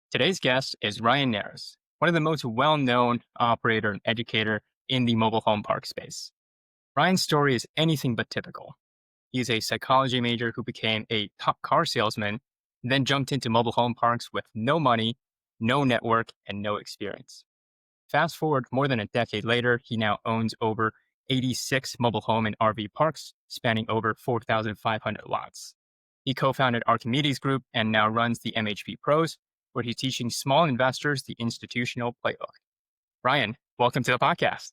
Today's guest is Ryan Narus, one of the most well-known operator and educator in the mobile home park space. Ryan's story is anything but typical. He's a psychology major who became a top car salesman, then jumped into mobile home parks with no money, no network, and no experience. Fast forward more than a decade later, he now owns over 86 mobile home and RV parks, spanning over 4,500 lots. He co-founded Archimedes Group and now runs the MHP Pros, where he's teaching small investors the institutional playbook. Ryan, welcome to the podcast.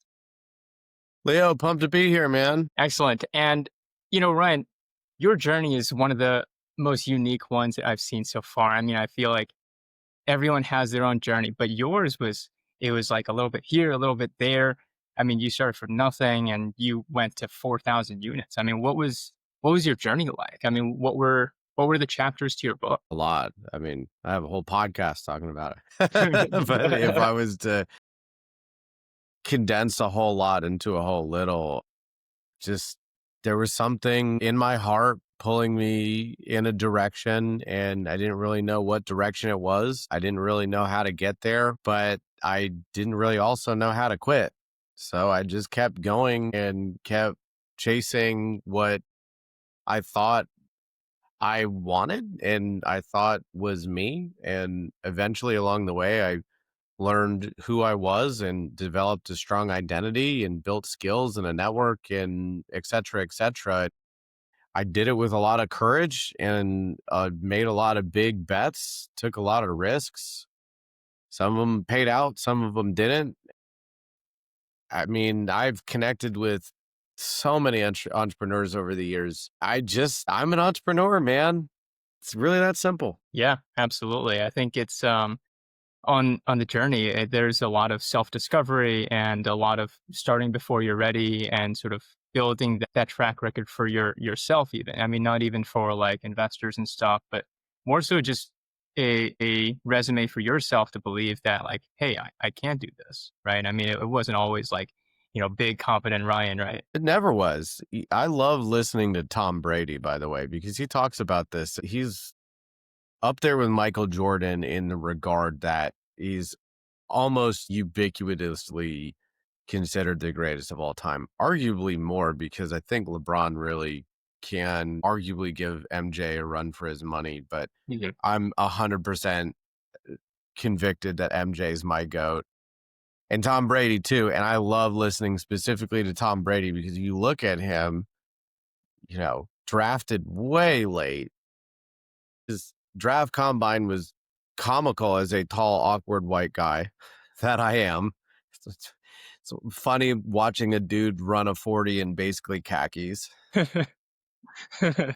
Leo, pumped to be here, man. Excellent. And, Ryan, your journey is one of the most unique ones that I've seen so far. I mean, I feel like everyone has their own journey, but yours was like a little bit here, a little bit there. I mean, you started from nothing and you went to 4,000 units. I mean, what was your journey like? I mean, what were the chapters to your book? A lot. I mean, I have a whole podcast talking about it. But if I was to condense a whole lot into a whole little, just there was something in my heart pulling me in a direction, and I didn't really know what direction it was. I didn't really know how to get there, but I didn't really also know how to quit. So I just kept going and kept chasing what I thought I wanted and I thought was me. And eventually along the way, I learned who I was and developed a strong identity and built skills and a network and et cetera, et cetera. I did it with a lot of courage and made a lot of big bets, took a lot of risks. Some of them paid out, some of them didn't. I mean, I've connected with so many entrepreneurs over the years. I'm an entrepreneur, man. It's really that simple. Yeah, absolutely. I think it's on the journey, there's a lot of self-discovery and a lot of starting before you're ready and sort of building that track record for yourself even. I mean, not even for like investors and stuff, but more so just a resume for yourself to believe that like, hey, I can do this, right? I mean, it wasn't always like, big confident Ryan, right? It never was. I love listening to Tom Brady, by the way, because he talks about this. He's up there with Michael Jordan in the regard that he's almost ubiquitously considered the greatest of all time. Arguably more, because I think LeBron really can arguably give MJ a run for his money, but I'm 100% convicted that MJ is my GOAT. And Tom Brady too. And I love listening specifically to Tom Brady because you look at him, drafted way late. His draft combine was comical as a tall, awkward white guy that I am. It's funny watching a dude run a 40 in basically khakis.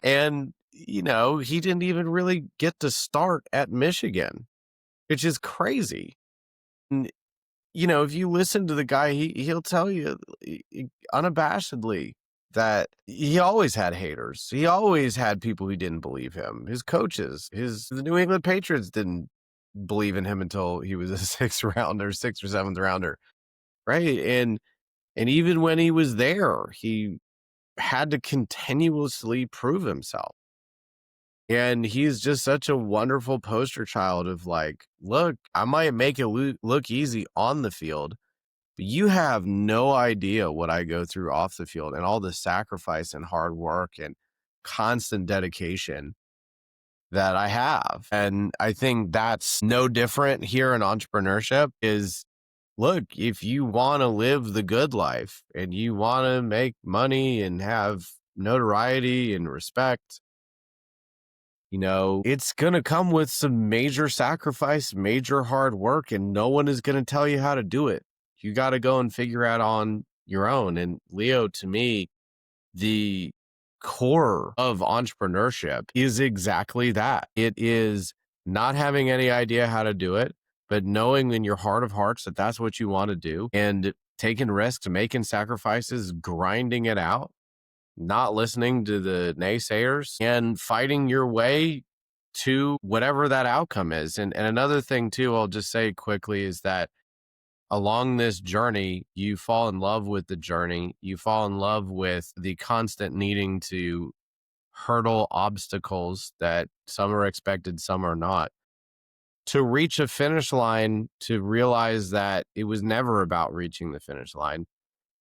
And, he didn't even really get to start at Michigan, which is crazy. And, if you listen to the guy, he'll tell you unabashedly that he always had haters. He always had people who didn't believe him. His coaches, the New England Patriots didn't believe in him until he was a sixth or seventh rounder. Right. And even when he was there, he had to continuously prove himself. And he's just such a wonderful poster child of like, look, I might make it look easy on the field, but you have no idea what I go through off the field and all the sacrifice and hard work and constant dedication that I have. And I think that's no different here in entrepreneurship is, look, if you want to live the good life and you want to make money and have notoriety and respect, it's going to come with some major sacrifice, major hard work, and no one is going to tell you how to do it. You got to go and figure out on your own. And Leo, to me, the core of entrepreneurship is exactly that. It is not having any idea how to do it, but knowing in your heart of hearts that that's what you want to do and taking risks, making sacrifices, grinding it out, not listening to the naysayers and fighting your way to whatever that outcome is. And another thing too, I'll just say quickly is that along this journey, you fall in love with the journey. You fall in love with the constant needing to hurdle obstacles that some are expected, some are not. to reach a finish line, to realize that it was never about reaching the finish line,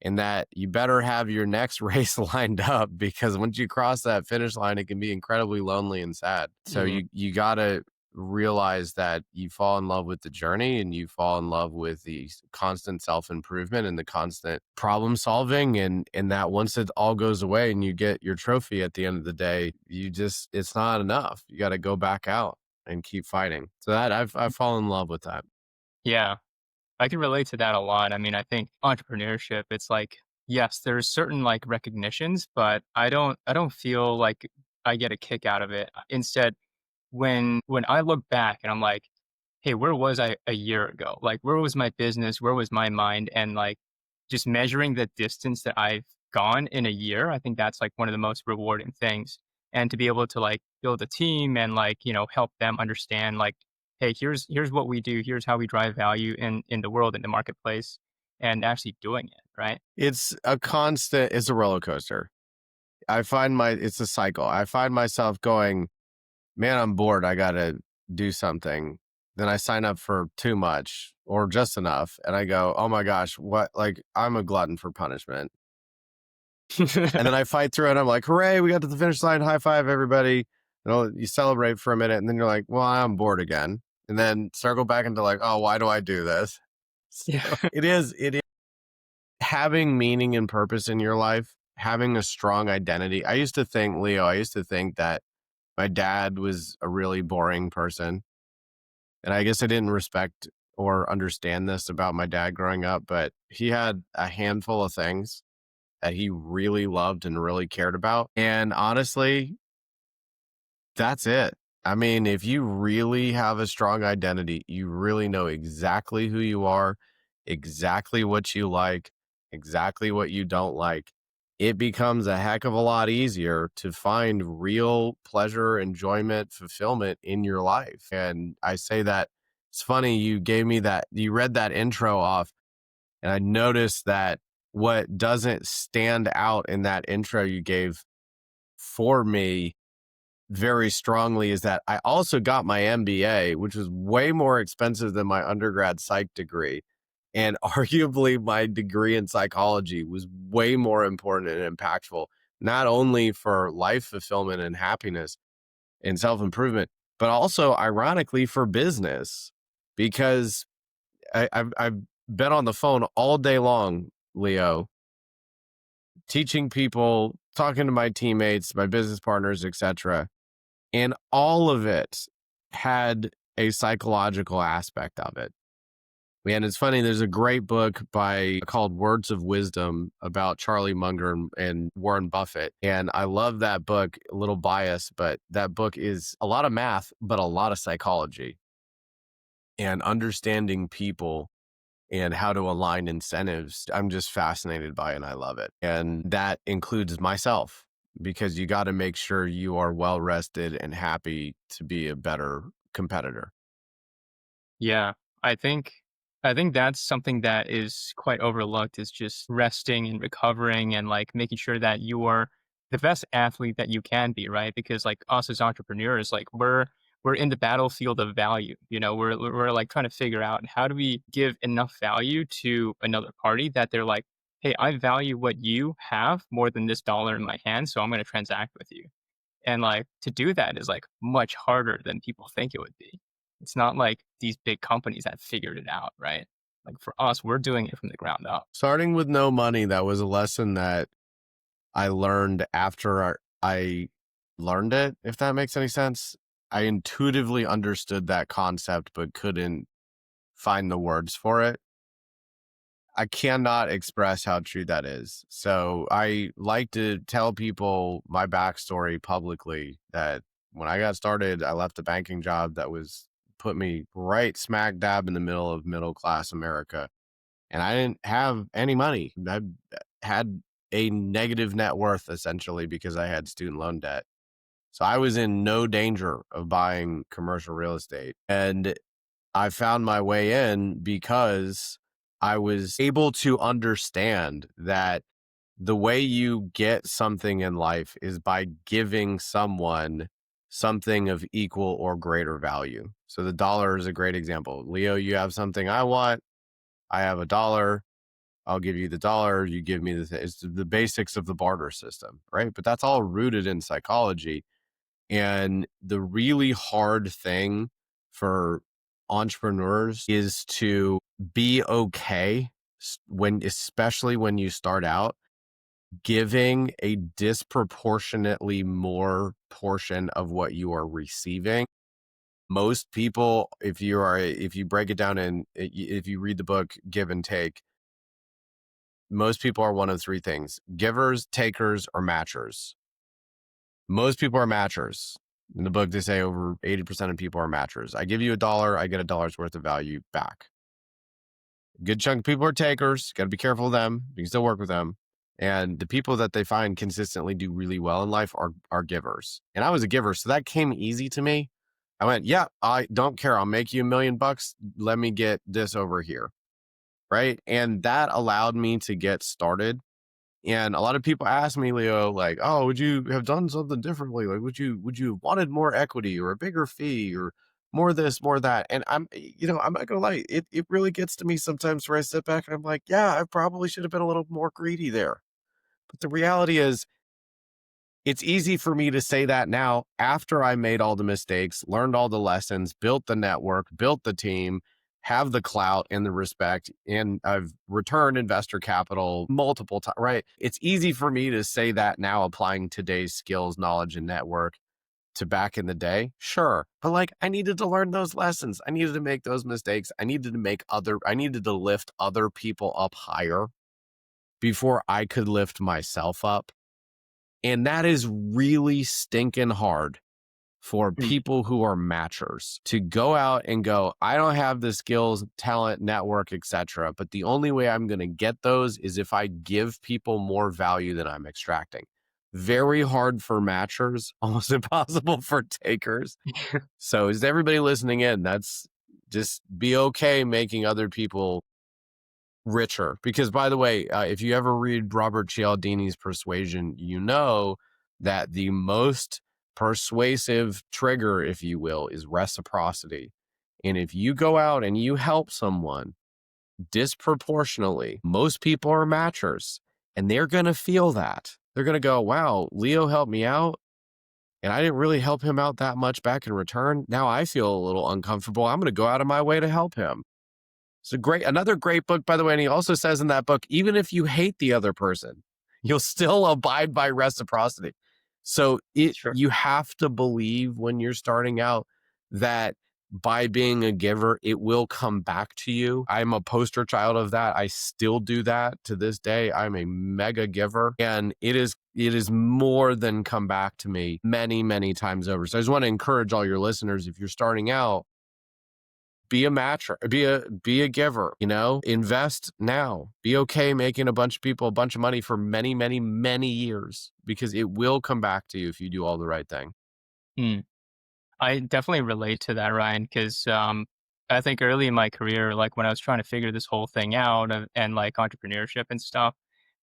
and that you better have your next race lined up, because once you cross that finish line, it can be incredibly lonely and sad. So Mhm. you got to realize that you fall in love with the journey, and you fall in love with the constant self-improvement and the constant problem solving, and that once it all goes away and you get your trophy at the end of the day, it's not enough. You got to go back out and keep fighting. So that I've fallen in love with that. Yeah. I can relate to that a lot. I mean, I think entrepreneurship, it's like, yes, there's certain like recognitions, but I don't feel like I get a kick out of it. Instead, when I look back and I'm like, hey, where was I a year ago? Like, where was my business? Where was my mind? And like, just measuring the distance that I've gone in a year, I think that's like one of the most rewarding things. And to be able to like build a team and like, help them understand like, hey, here's what we do, here's how we drive value in the world, in the marketplace, and actually doing it, right? It's a roller coaster. It's a cycle. I find myself going, man, I'm bored. I got to do something. Then I sign up for too much or just enough. And I go, oh my gosh, what? Like, I'm a glutton for punishment. And then I fight through it. I'm like, hooray, we got to the finish line. High five, everybody. You celebrate for a minute. And then you're like, well, I'm bored again. And then circle back into like, oh, why do I do this? Yeah. So it is having meaning and purpose in your life, having a strong identity. I used to think that my dad was a really boring person. And I guess I didn't respect or understand this about my dad growing up, but he had a handful of things that he really loved and really cared about. And honestly, that's it. I mean, if you really have a strong identity, you really know exactly who you are, exactly what you like, exactly what you don't like. It becomes a heck of a lot easier to find real pleasure, enjoyment, fulfillment in your life. And I say that it's funny, you read that intro off, and I noticed that what doesn't stand out in that intro you gave for me very strongly is that I also got my MBA, which was way more expensive than my undergrad psych degree. And arguably, my degree in psychology was way more important and impactful, not only for life fulfillment and happiness and self improvement, but also, ironically, for business. Because I've been on the phone all day long, Leo, teaching people, talking to my teammates, my business partners, etc. And all of it had a psychological aspect of it. And it's funny, there's a great book called Words of Wisdom about Charlie Munger and Warren Buffett. And I love that book, a little biased, but that book is a lot of math, but a lot of psychology and understanding people and how to align incentives. I'm just fascinated by it and I love it. And that includes myself, because you got to make sure you are well rested and happy to be a better competitor. Yeah, I think I think that's something that is quite overlooked, is just resting and recovering and like making sure that you are the best athlete that you can be, right? Because like us as entrepreneurs, like we're in the battlefield of value. We're like trying to figure out how do we give enough value to another party that they're like, hey, I value what you have more than this dollar in my hand, so I'm going to transact with you. And, like, to do that is, like, much harder than people think it would be. It's not like these big companies that figured it out, right? Like, for us, we're doing it from the ground up. Starting with no money, that was a lesson that I learned after I learned it, if that makes any sense. I intuitively understood that concept, but couldn't find the words for it. I cannot express how true that is. So I like to tell people my backstory publicly, that when I got started, I left a banking job that was put me right smack dab in the middle of middle class America. And I didn't have any money. I had a negative net worth essentially because I had student loan debt. So I was in no danger of buying commercial real estate. And I found my way in because I was able to understand that the way you get something in life is by giving someone something of equal or greater value. So the dollar is a great example. Leo, you have something I want. I have a dollar. I'll give you the dollar. You give me it's the basics of the barter system, right? But that's all rooted in psychology. And the really hard thing for entrepreneurs is to be okay especially when you start out, giving a disproportionately more portion of what you are receiving. Most people, if you break it down and if you read the book Give and Take, most people are one of three things: givers, takers, or matchers. Most people are matchers. In the book, they say over 80% of people are matchers. I give you a dollar, I get a dollar's worth of value back. A good chunk of people are takers. Got to be careful of them. You can still work with them. And the people that they find consistently do really well in life are givers. And I was a giver, so that came easy to me. I went, yeah, I don't care. I'll make you $1 million. Let me get this over here. Right. And that allowed me to get started. And a lot of people ask me, Leo, like, oh, would you have done something differently? Like, would you have wanted more equity or a bigger fee or more this, more that? And I'm not gonna lie, it really gets to me sometimes where I sit back and I'm like, yeah, I probably should have been a little more greedy there. But the reality is, it's easy for me to say that now after I made all the mistakes, learned all the lessons, built the network, built the team, have the clout and the respect, and I've returned investor capital multiple times, right? It's easy for me to say that now, applying today's skills, knowledge, and network to back in the day. Sure. But like, I needed to learn those lessons. I needed to make those mistakes. I needed to lift other people up higher before I could lift myself up. And that is really stinking hard for Mm. people who are matchers to go out and go, I don't have the skills, talent, network, etc. But the only way I'm going to get those is if I give people more value than I'm extracting. Very hard for matchers, almost impossible for takers. So is everybody listening in? That's just be okay making other people richer. Because by the way, if you ever read Robert Cialdini's Persuasion, you know that the most persuasive trigger, if you will, is reciprocity. And if you go out and you help someone disproportionately, most people are matchers and they're going to feel that. They're going to go, wow, Leo helped me out and I didn't really help him out that much back in return. Now I feel a little uncomfortable. I'm going to go out of my way to help him. It's another great book, by the way. And he also says in that book, even if you hate the other person, you'll still abide by reciprocity. So Sure. you have to believe when you're starting out that by being a giver, it will come back to you. I'm a poster child of that. I still do that to this day. I'm a mega giver, and it is more than come back to me many, many times over. So I just want to encourage all your listeners, if you're starting out, be a matcher, be a giver, invest now. Be okay making a bunch of people a bunch of money for many, many, many years, because it will come back to you if you do all the right thing. Mm. I definitely relate to that, Ryan, because I think early in my career, like when I was trying to figure this whole thing out and like entrepreneurship and stuff,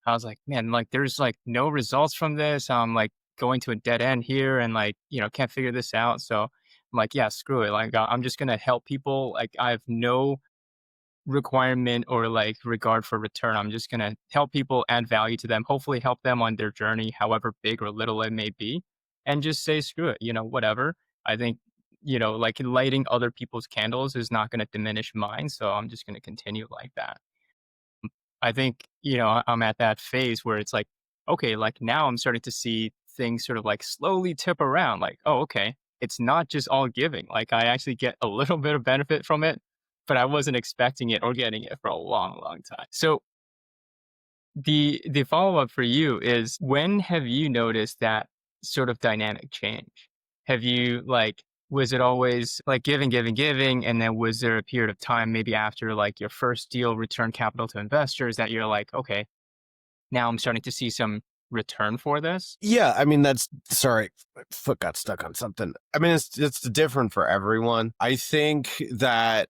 I was like, man, like there's like no results from this. I'm like going to a dead end here and like, can't figure this out. So I'm like, yeah, screw it. Like I'm just going to help people. Like I have no requirement or like regard for return. I'm just going to help people, add value to them, hopefully help them on their journey, however big or little it may be, and just say, screw it, whatever. I think, like lighting other people's candles is not going to diminish mine. So I'm just going to continue like that. I think, I'm at that phase where it's like, okay, like now I'm starting to see things sort of like slowly tip around. Like, oh, okay, it's not just all giving. Like I actually get a little bit of benefit from it, but I wasn't expecting it or getting it for a long, long time. So the follow up for you is, when have you noticed that sort of dynamic change? Have you like, was it always like giving, giving, giving, and then was there a period of time maybe after like your first deal return capital to investors that you're like, okay, now I'm starting to see some return for this? Yeah, I mean, sorry, my foot got stuck on something. I mean, it's different for everyone. I think that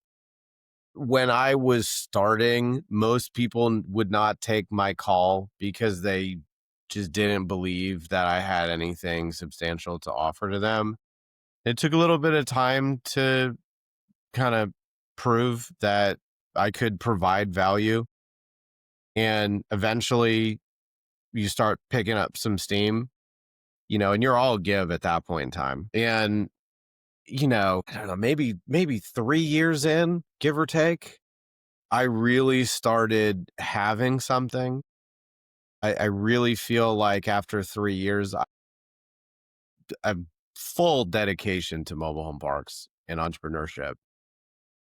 when I was starting, most people would not take my call because they just didn't believe that I had anything substantial to offer to them. It took a little bit of time to kind of prove that I could provide value. And eventually you start picking up some steam, and you're all give at that point in time. And, I don't know, maybe 3 years in, give or take, I really started having something. I really feel like after 3 years, I full dedication to mobile home parks and entrepreneurship.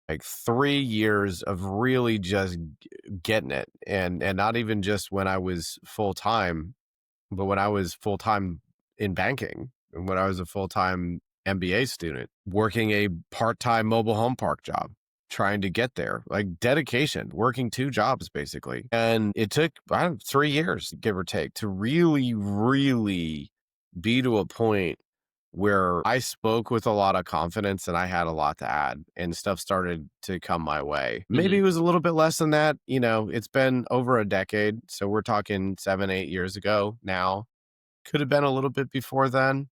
Like 3 years of really just getting it, and not even just when I was full time, but when I was full time in banking, and when I was a full time MBA student, working a part time mobile home park job, trying to get there, like dedication, working 2 jobs basically. And it took, I don't know, 3 years, give or take, to really, really be to a point where I spoke with a lot of confidence and I had a lot to add and stuff started to come my way. Maybe Mhm. it was a little bit less than that. It's been over a decade. So we're talking 7, 8 years ago now. Could have been a little bit before then.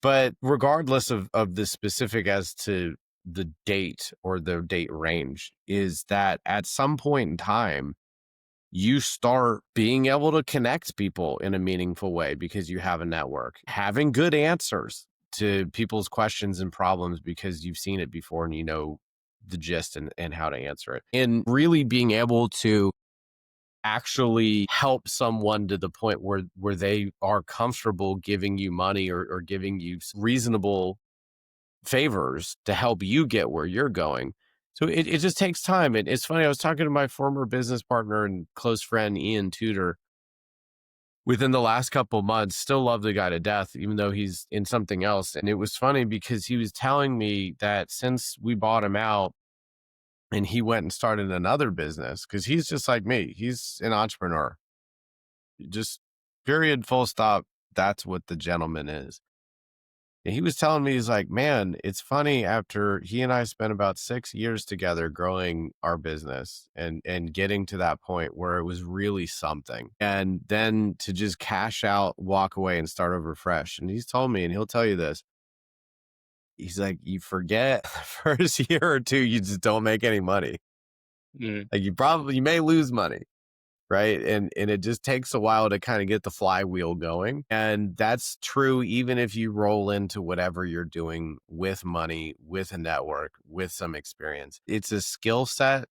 But regardless of the specific as to the date or the date range, is that at some point in time, you start being able to connect people in a meaningful way because you have a network, having good answers to people's questions and problems because you've seen it before and you know the gist and how to answer it. And really being able to actually help someone to the point where they are comfortable giving you money or giving you reasonable favors to help you get where you're going. So it just takes time. And it's funny, I was talking to my former business partner and close friend, Ian Tudor, within the last couple months, still love the guy to death, even though he's in something else. And it was funny because he was telling me that since we bought him out and he went and started another business, because he's just like me, he's an entrepreneur, just period, full stop. That's what the gentleman is. And he was telling me, he's like, man, it's funny, after he and I spent about 6 years together growing our business and getting to that point where it was really something. And then to just cash out, walk away and start over fresh. And he's told me, and he'll tell you this, he's like, you forget the first year or two, you just don't make any money. Mm. Like you may lose money. Right. And it just takes a while to kind of get the flywheel going. And that's true even if you roll into whatever you're doing with money, with a network, with some experience. It's a skill set.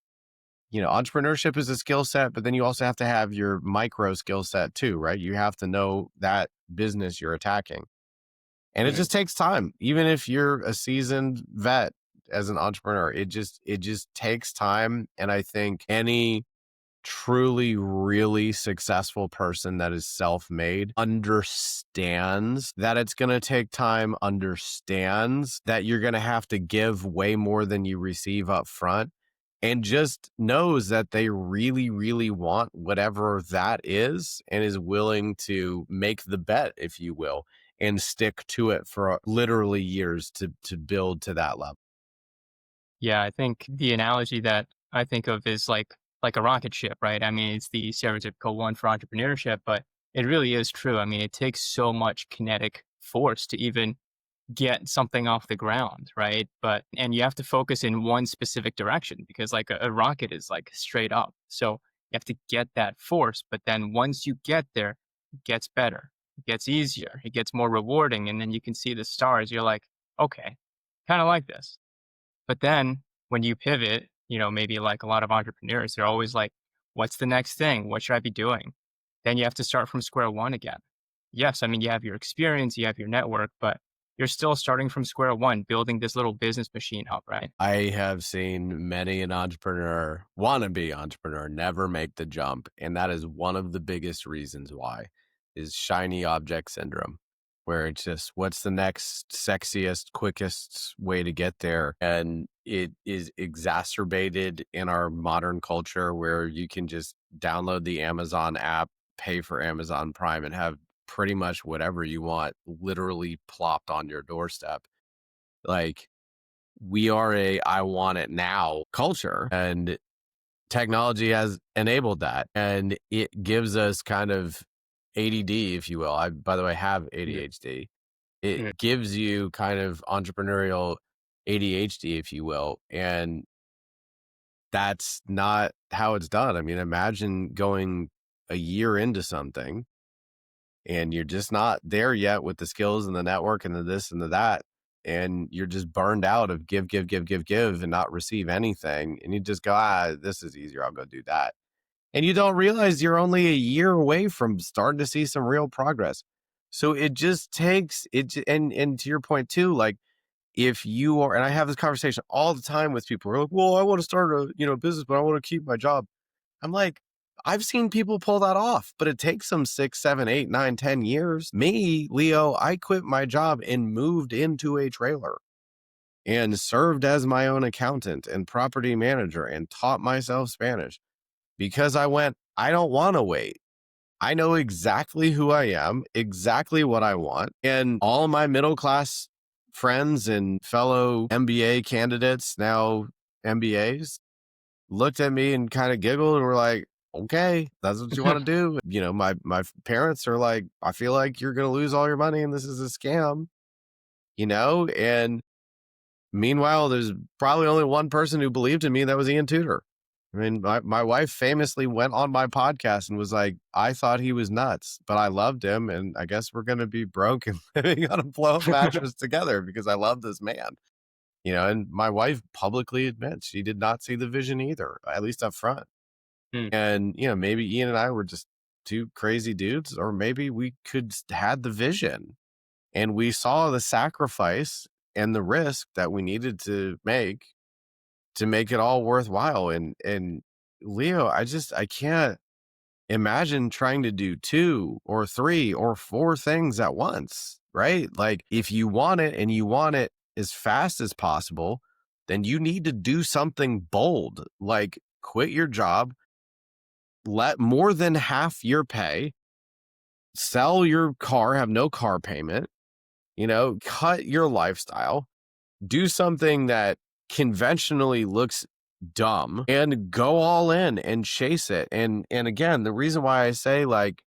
Entrepreneurship is a skill set, but then you also have to have your micro skill set too, right? You have to know that business you're attacking. And it Mhm. just takes time. Even if you're a seasoned vet as an entrepreneur, it just takes time. And I think any truly really successful person that is self-made understands that it's going to take time, understands that you're going to have to give way more than you receive up front, and just knows that they really, really want whatever that is and is willing to make the bet, if you will, and stick to it for literally years to build to that level. Yeah, I think the analogy that I think of is like a rocket ship, right? I mean, it's the stereotypical one for entrepreneurship, but it really is true. I mean, it takes so much kinetic force to even get something off the ground, right? And you have to focus in one specific direction because like a rocket is like straight up. So you have to get that force, but then once you get there, it gets better, it gets easier, it gets more rewarding. And then you can see the stars. You're like, okay, kind of like this. But then when you pivot, maybe like a lot of entrepreneurs, they're always like, what's the next thing? What should I be doing? Then you have to start from square one again. Yes, I mean, you have your experience, you have your network, but you're still starting from square one, building this little business machine up, right? I have seen many an entrepreneur, wannabe entrepreneur, never make the jump. And that is one of the biggest reasons why, is shiny object syndrome, where it's just, what's the next sexiest, quickest way to get there? And it is exacerbated in our modern culture where you can just download the Amazon app, pay for Amazon Prime, and have pretty much whatever you want literally plopped on your doorstep. Like, we are a I want it now culture, and technology has enabled that, and it gives us kind of ADD, if you will. I, by the way, have Mhm. ADHD. It Mhm. gives you kind of entrepreneurial ADHD, if you will. And that's not how it's done. I mean, imagine going a year into something and you're just not there yet with the skills and the network and the this and the that. And you're just burned out of give, give, give, give, give and not receive anything. And you just go, this is easier. I'll go do that. And you don't realize you're only a year away from starting to see some real progress. So it just takes it. And to your point too, like if you are, and I have this conversation all the time with people who are like, well, I want to start a business, but I want to keep my job. I'm like, I've seen people pull that off, but it takes them 6, 7, 8, 9, 10 years. Me, Leo, I quit my job and moved into a trailer and served as my own accountant and property manager and taught myself Spanish because I don't want to wait. I know exactly who I am, exactly what I want. And all my middle class friends and fellow MBA candidates, now MBAs, looked at me and kind of giggled and were like, okay, that's what you want to do. My parents are like, I feel like you're going to lose all your money and this is a scam, and meanwhile, there's probably only one person who believed in me. That was Ian Tudor. I mean, my wife famously went on my podcast and was like, I thought he was nuts, but I loved him. And I guess we're going to be broke and living on a blow up mattress together because I love this man. And my wife publicly admits she did not see the vision either, at least up front. Mm. And, maybe Ian and I were just two crazy dudes, or maybe we had the vision and we saw the sacrifice and the risk that we needed to make it all worthwhile. And Leo, I can't imagine trying to do 2 or 3 or 4 things at once, right? Like if you want it and you want it as fast as possible, then you need to do something bold, like quit your job, let more than half your pay, sell your car, have no car payment, cut your lifestyle, do something that conventionally looks dumb and go all in and chase it. And again, the reason why I say like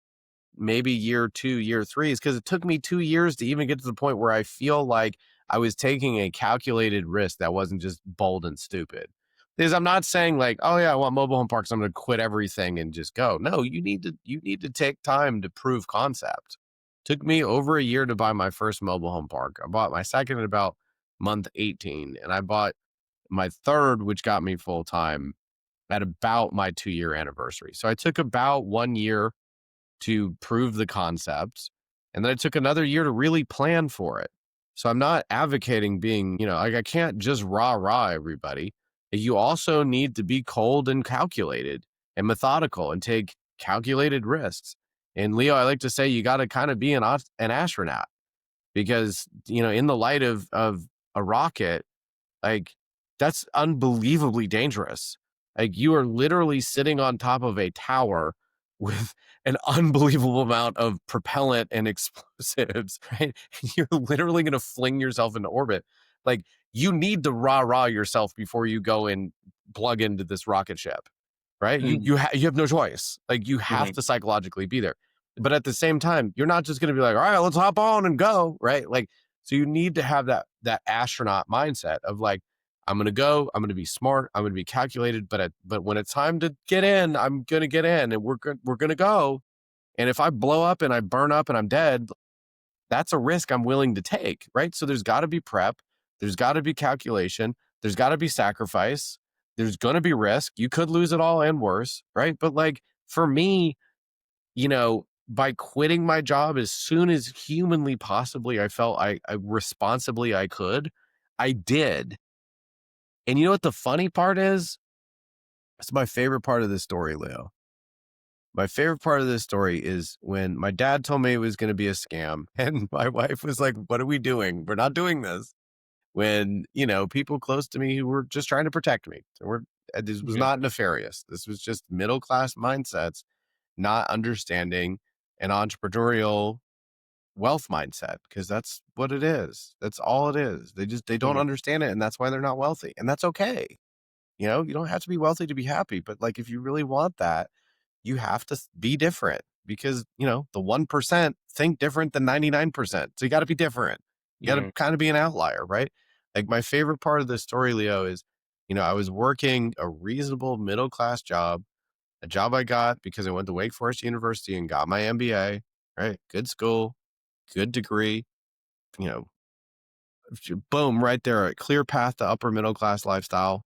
maybe year 2, year 3 is because it took me 2 years to even get to the point where I feel like I was taking a calculated risk that wasn't just bold and stupid. Because I'm not saying like, oh yeah, I want mobile home parks, I'm going to quit everything and just go. No, you need to take time to prove concept. Took me over a year to buy my first mobile home park. I bought my second at about month 18, and I bought my third, which got me full time, at about my 2-year anniversary. So I took about 1 year to prove the concept, and then I took another year to really plan for it. So I'm not advocating being, like I can't just rah everybody. You also need to be cold and calculated and methodical and take calculated risks. And Leo, I like to say you got to kind of be an astronaut because, in the light of a rocket, like that's unbelievably dangerous. Like you are literally sitting on top of a tower with an unbelievable amount of propellant and explosives, right? You're literally going to fling yourself into orbit. Like you need to rah yourself before you go and plug into this rocket ship, right? Mhm. You have no choice. Like you have Mhm. to psychologically be there. But at the same time, you're not just going to be like, all right, let's hop on and go, right? Like so you need to have that astronaut mindset of like, I'm going to go, I'm going to be smart, I'm going to be calculated, but when it's time to get in, I'm going to get in and we're going to go. And if I blow up and I burn up and I'm dead, that's a risk I'm willing to take, right? So there's got to be prep, there's got to be calculation, there's got to be sacrifice, there's going to be risk. You could lose it all and worse, right? But like for me, by quitting my job as soon as humanly possibly I felt I responsibly I could, I did. And you know what the funny part is? It's my favorite part of this story, Leo. My favorite part of this story is when my dad told me it was going to be a scam and my wife was like, what are we doing? We're not doing this. When, people close to me who were just trying to protect me. This was Mhm. not nefarious. This was just middle-class mindsets, not understanding an entrepreneurial wealth mindset, because that's what it is. That's all it is. They don't Mhm. understand it. And that's why they're not wealthy. And that's okay. You don't have to be wealthy to be happy, but like if you really want that, you have to be different. because, the 1% think different than 99%. So you got to be different. You got to Mm. kind of be an outlier, right? Like my favorite part of this story, Leo, is, I was working a reasonable middle class job, a job I got because I went to Wake Forest University and got my MBA, right? Good school, good degree, you know, boom, right there, a clear path to upper middle class lifestyle.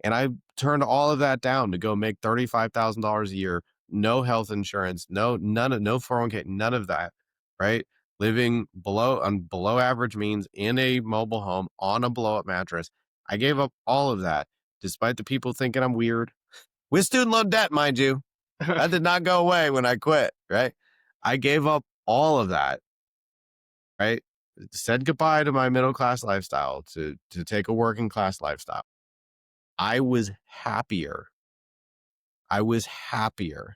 And I turned all of that down to go make $35,000 a year, no health insurance, no 401k, none of that, right? Living below average means in a mobile home on a blow up mattress. I gave up all of that, despite the people thinking I'm weird. With student loan debt, mind you. That did not go away when I quit, right? I gave up all of that, right? Said goodbye to my middle class lifestyle to take a working class lifestyle. I was happier. I was happier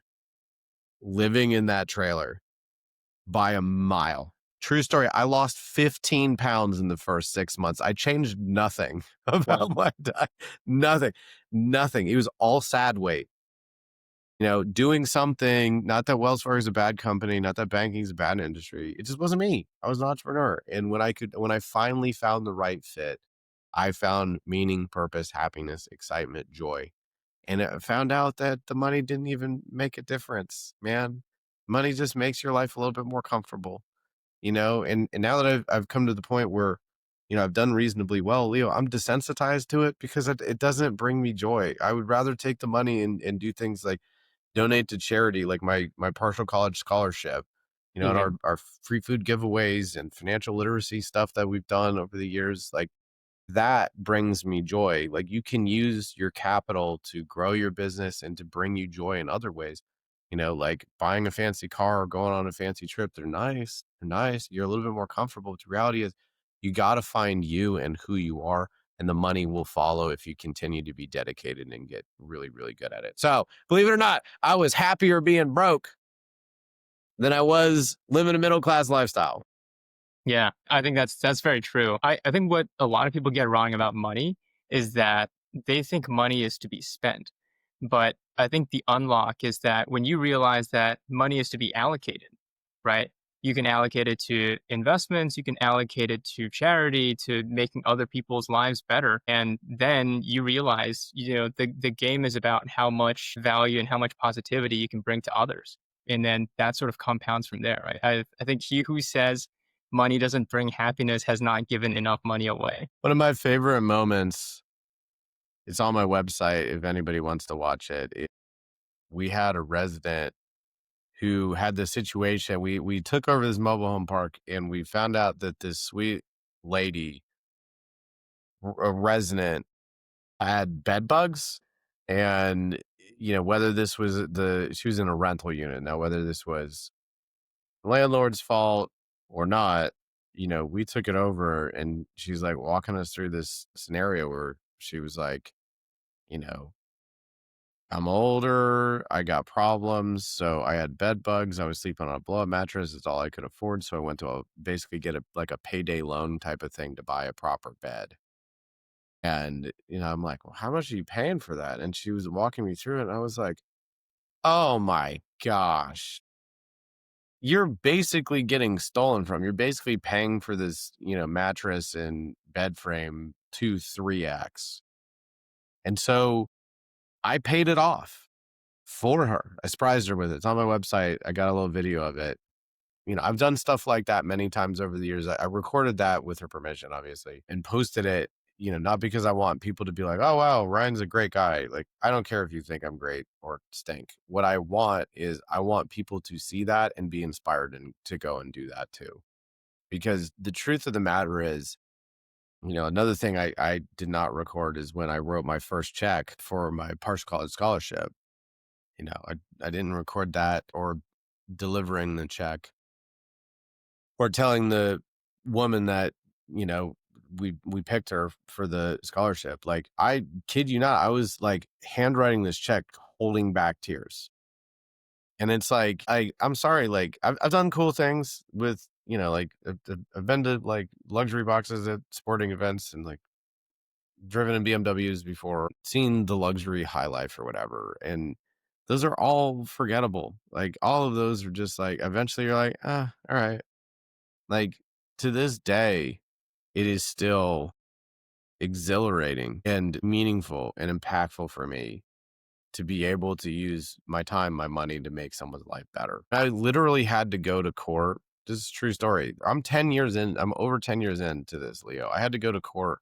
living in that trailer by a mile. True story. I lost 15 pounds in the first 6 months. I changed nothing Wow. about my diet. Nothing. Nothing. It was all sad weight. Doing something, not that Wells Fargo is a bad company, not that banking is a bad industry. It just wasn't me. I was an entrepreneur. And when I finally found the right fit, I found meaning, purpose, happiness, excitement, joy. And I found out that the money didn't even make a difference, man. Money just makes your life a little bit more comfortable, and now that I've come to the point where, I've done reasonably well, Leo, I'm desensitized to it because it doesn't bring me joy. I would rather take the money and do things like donate to charity, like my partial college scholarship, and Hmm. our free food giveaways and financial literacy stuff that we've done over the years. Like, that brings me joy. Like, you can use your capital to grow your business and to bring you joy in other ways. Like buying a fancy car or going on a fancy trip. They're nice. They're nice. You're a little bit more comfortable. But the reality is you got to find you and who you are, and the money will follow if you continue to be dedicated and get really, really good at it. So, believe it or not, I was happier being broke than I was living a middle class lifestyle. Yeah, I think that's very true. I think what a lot of people get wrong about money is that they think money is to be spent. But I think the unlock is that when you realize that money is to be allocated, right? You can allocate it to investments, you can allocate it to charity, to making other people's lives better. And then you realize, the game is about how much value and how much positivity you can bring to others. And then that sort of compounds from there, right? I think he who says money doesn't bring happiness has not given enough money away. One of my favorite moments, it's on my website if anybody wants to watch it. We had a resident who had this situation. We took over this mobile home park and we found out that this sweet lady, a resident, had bed bugs. And, whether this was she was in a rental unit. Now, whether this was landlord's fault or not, we took it over and she's like walking us through this scenario where she was like, you know, I'm older, I got problems, so I had bed bugs. I was sleeping on a blow up mattress. It's all I could afford. So I went to basically get a payday loan type of thing to buy a proper bed. And, I'm like, well, how much are you paying for that? And she was walking me through it. And I was like, oh my gosh, you're basically getting stolen from. You're basically paying for this, mattress and bed frame 2, 3x. And so I paid it off for her. I surprised her with it. It's on my website. I got a little video of it. I've done stuff like that many times over the years. I recorded that with her permission, obviously, and posted it, not because I want people to be like, oh, wow, Ryan's a great guy. Like, I don't care if you think I'm great or stink. What I want is I want people to see that and be inspired and to go and do that too. Because the truth of the matter is, another thing I did not record is when I wrote my first check for my partial college scholarship. I didn't record that, or delivering the check, or telling the woman that, we picked her for the scholarship. Like, I kid you not, I was like handwriting this check, holding back tears. And it's like, I'm sorry, like I've done cool things with, like I've been to like luxury boxes at sporting events and like driven in BMWs before, seen the luxury high life or whatever. And those are all forgettable. Like all of those are just like, eventually you're like, ah, all right. Like to this day, it is still exhilarating and meaningful and impactful for me to be able to use my time, my money to make someone's life better. I literally had to go to court. This is a true story. I'm 10 years in. I'm over 10 years into this, Leo. I had to go to court.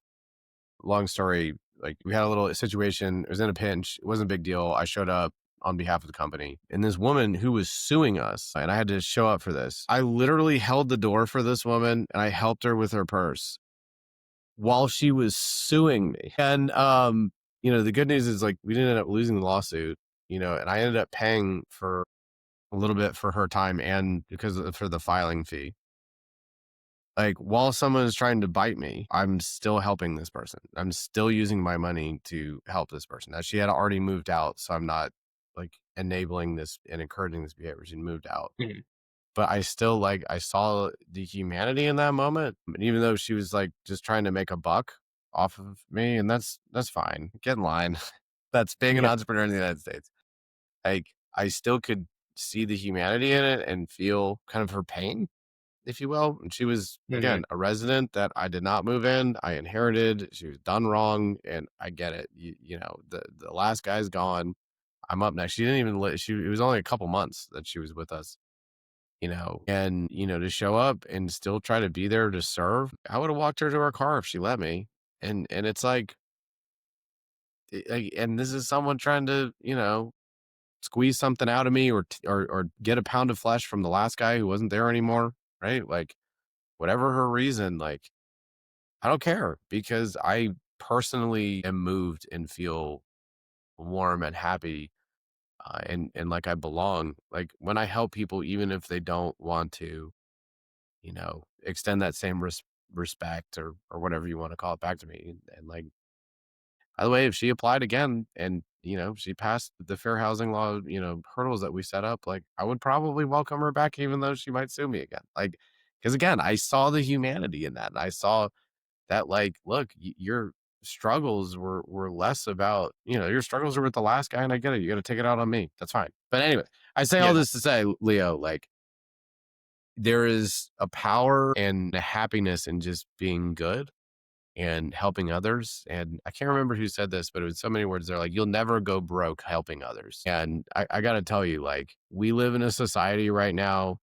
Long story. Like we had a little situation. It was in a pinch. It wasn't a big deal. I showed up on behalf of the company, and this woman who was suing us, and I had to show up for this. I literally held the door for this woman and I helped her with her purse while she was suing me. And, the good news is like we didn't end up losing the lawsuit, and I ended up paying for a little bit for her time and for the filing fee. Like while someone is trying to bite me, I'm still helping this person. I'm still using my money to help this person. Now she had already moved out, so I'm not like enabling this and encouraging this behavior. She moved out. Mhm. But I still I saw the humanity in that moment. And even though she was like just trying to make a buck off of me, and that's fine. Get in line. That's being an Yeah. entrepreneur in the United States. Like I still could see the humanity in it and feel kind of her pain, if you will. And she was Mhm. again a resident that I did not move in. I inherited. She was done wrong, and I get it. The last guy's gone. I'm up next. She didn't even it was only a couple months that she was with us, and, to show up and still try to be there to serve. I would have walked her to her car if she let me. And it's like, and this is someone trying to, squeeze something out of me or get a pound of flesh from the last guy who wasn't there anymore. Right. Like whatever her reason, like, I don't care because I personally am moved and feel warm and happy. And like I belong, like when I help people, even if they don't want to, extend that same respect or whatever you want to call it back to me. And like, by the way, if she applied again and, she passed the fair housing law, hurdles that we set up, like I would probably welcome her back, even though she might sue me again. Like, because again, I saw the humanity in that. And I saw that, like, look, your struggles were less about, your struggles were with the last guy. And I get it. You got to take it out on me. That's fine. But anyway, I say all Yeah. this to say, Leo, like, there is a power and a happiness in just being good and helping others. And I can't remember who said this, but it was so many words. They're like, you'll never go broke helping others. And I got to tell you, like, we live in a society right now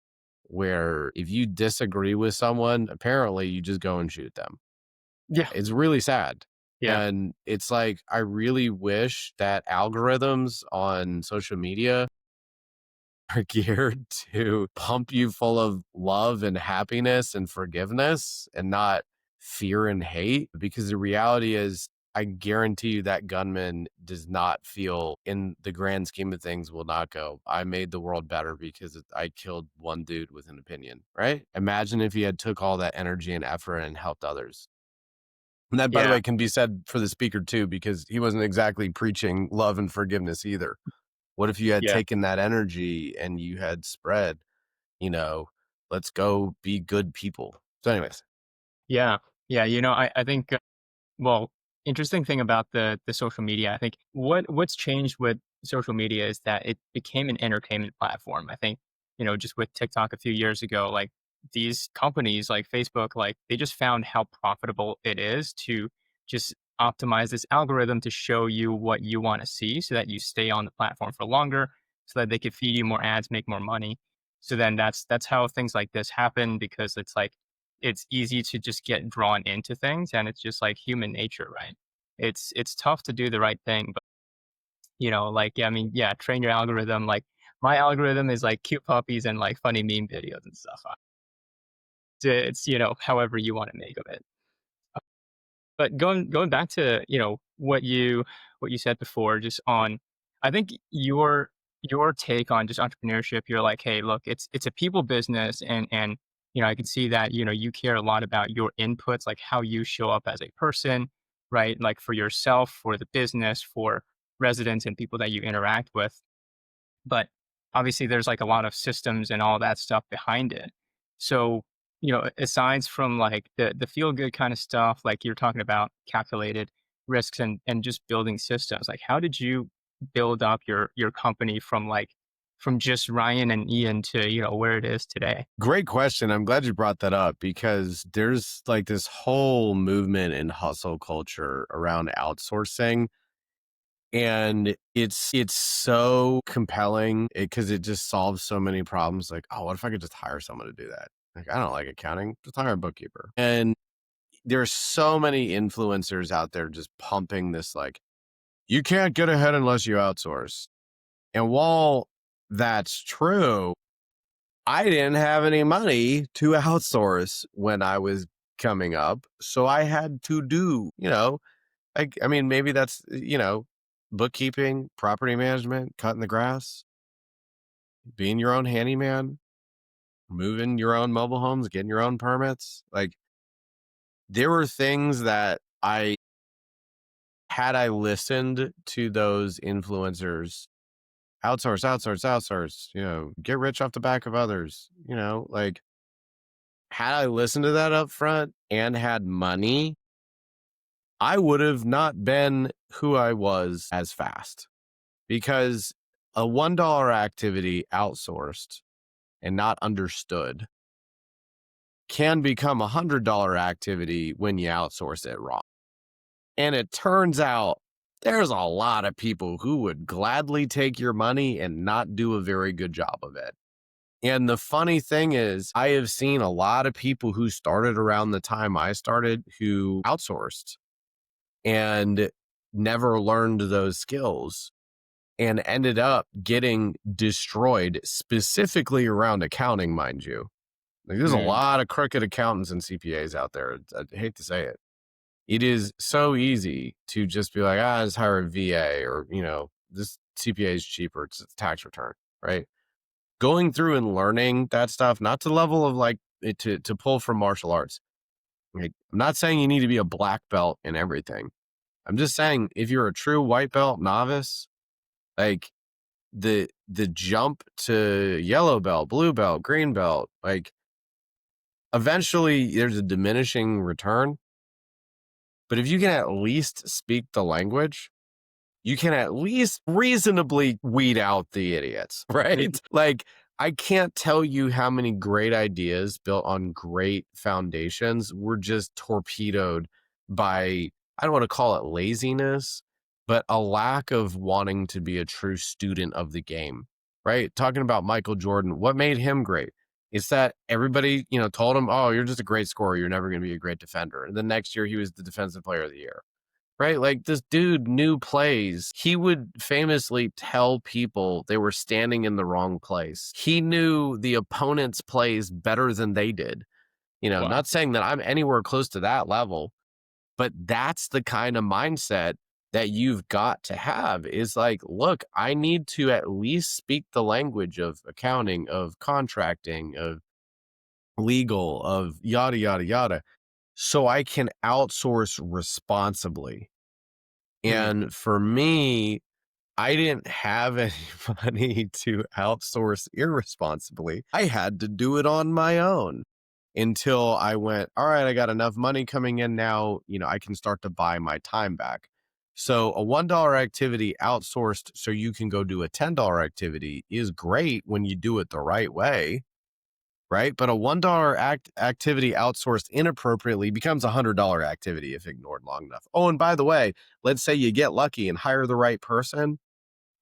where if you disagree with someone, apparently you just go and shoot them. Yeah. It's really sad. Yeah. And it's like, I really wish that algorithms on social media are geared to pump you full of love and happiness and forgiveness and not fear and hate. Because the reality is, I guarantee you that gunman does not feel, in the grand scheme of things, will not go, I made the world better because I killed one dude with an opinion, right? Imagine if he had took all that energy and effort and helped others. And that, by the Yeah. way, can be said for the speaker too, because he wasn't exactly preaching love and forgiveness either. What if you had Yeah. taken that energy and you had spread, you know, let's go be good people. So anyways, Yeah. Yeah. I think, well, interesting thing about the social media, I think what's changed with social media is that it became an entertainment platform. I think, just with TikTok a few years ago, like these companies like Facebook, like they just found how profitable it is to just optimize this algorithm to show you what you want to see so that you stay on the platform for longer, so that they could feed you more ads, make more money. So then that's how things like this happen, because it's like it's easy to just get drawn into things, and it's just like human nature, right? It's tough to do the right thing, but like, yeah, I mean, yeah, train your algorithm. Like my algorithm is like cute puppies and like funny meme videos and stuff. It's however you want to make of it. But going back to, what you said before, just on, I think your take on just entrepreneurship, you're like, hey, look, it's a people business, and I can see that, you care a lot about your inputs, like how you show up as a person, right? Like for yourself, for the business, for residents and people that you interact with. But obviously there's like a lot of systems and all that stuff behind it. So, aside from like the feel good kind of stuff, like you're talking about calculated risks and just building systems, like how did you build up your company from just Ryan and Ian to, where it is today? Great question. I'm glad you brought that up because there's like this whole movement in hustle culture around outsourcing. And it's so compelling because it just solves so many problems. Like, oh, what if I could just hire someone to do that? Like, I don't like accounting, just hire a bookkeeper. And there's so many influencers out there just pumping this, like, you can't get ahead unless you outsource. And while that's true, I didn't have any money to outsource when I was coming up. So I had to do, I mean, maybe that's, bookkeeping, property management, cutting the grass, being your own handyman, moving your own mobile homes, getting your own permits. Like, there were things that had I listened to those influencers, outsource, get rich off the back of others, like, had I listened to that up front and had money, I would have not been who I was as fast because a $1 activity outsourced and not understood can become a $100 activity when you outsource it wrong. And it turns out there's a lot of people who would gladly take your money and not do a very good job of it. And the funny thing is, I have seen a lot of people who started around the time I started who outsourced and never learned those skills and ended up getting destroyed, specifically around accounting, mind you. Like, there's a lot of crooked accountants and CPAs out there. I hate to say it. It is so easy to just be like, just hire a VA or, this CPA is cheaper. It's a tax return, right? Going through and learning that stuff, not to the level of like to pull from martial arts. Like, I'm not saying you need to be a black belt in everything. I'm just saying if you're a true white belt novice, like the jump to yellow belt, blue belt, green belt, like eventually there's a diminishing return. But if you can at least speak the language, you can at least reasonably weed out the idiots, right? Like, I can't tell you how many great ideas built on great foundations were just torpedoed by, I don't want to call it laziness, but a lack of wanting to be a true student of the game, right? Talking about Michael Jordan, what made him great? It's that everybody, told him, oh, you're just a great scorer. You're never going to be a great defender. And the next year he was the defensive player of the year. Right? Like, this dude knew plays. He would famously tell people they were standing in the wrong place. He knew the opponent's plays better than they did. Wow. Not saying that I'm anywhere close to that level, but that's the kind of mindset that you've got to have is like, look, I need to at least speak the language of accounting, of contracting, of legal, of yada, yada, yada, so I can outsource responsibly. And for me, I didn't have any money to outsource irresponsibly. I had to do it on my own until I went, all right, I got enough money coming in now, I can start to buy my time back. So a $1 activity outsourced so you can go do a $10 activity is great when you do it the right way. Right. But a $1 activity outsourced inappropriately becomes a $100 activity if ignored long enough. Oh, and by the way, let's say you get lucky and hire the right person.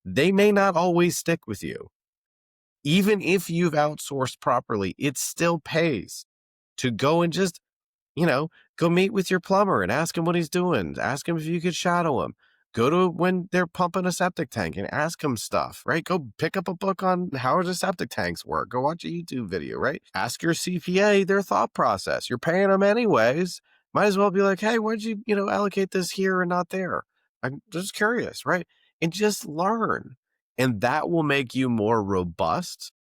They may not always stick with you. Even if you've outsourced properly, it still pays to go and just, go meet with your plumber and ask him what he's doing. Ask him if you could shadow him. Go to when they're pumping a septic tank and ask them stuff, right? Go pick up a book on how the septic tanks work. Go watch a YouTube video, right? Ask your CPA their thought process. You're paying them anyways. Might as well be like, hey, why'd you, allocate this here and not there? I'm just curious, right? And just learn. And that will make you more robust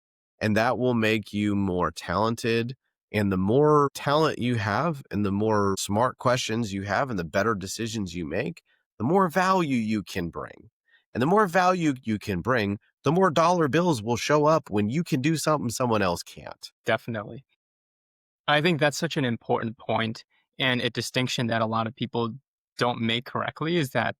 and that will make you more talented. And the more talent you have and the more smart questions you have and the better decisions you make, the more value you can bring. And the more value you can bring, the more dollar bills will show up when you can do something someone else can't. Definitely. I think that's such an important point and a distinction that a lot of people don't make correctly is that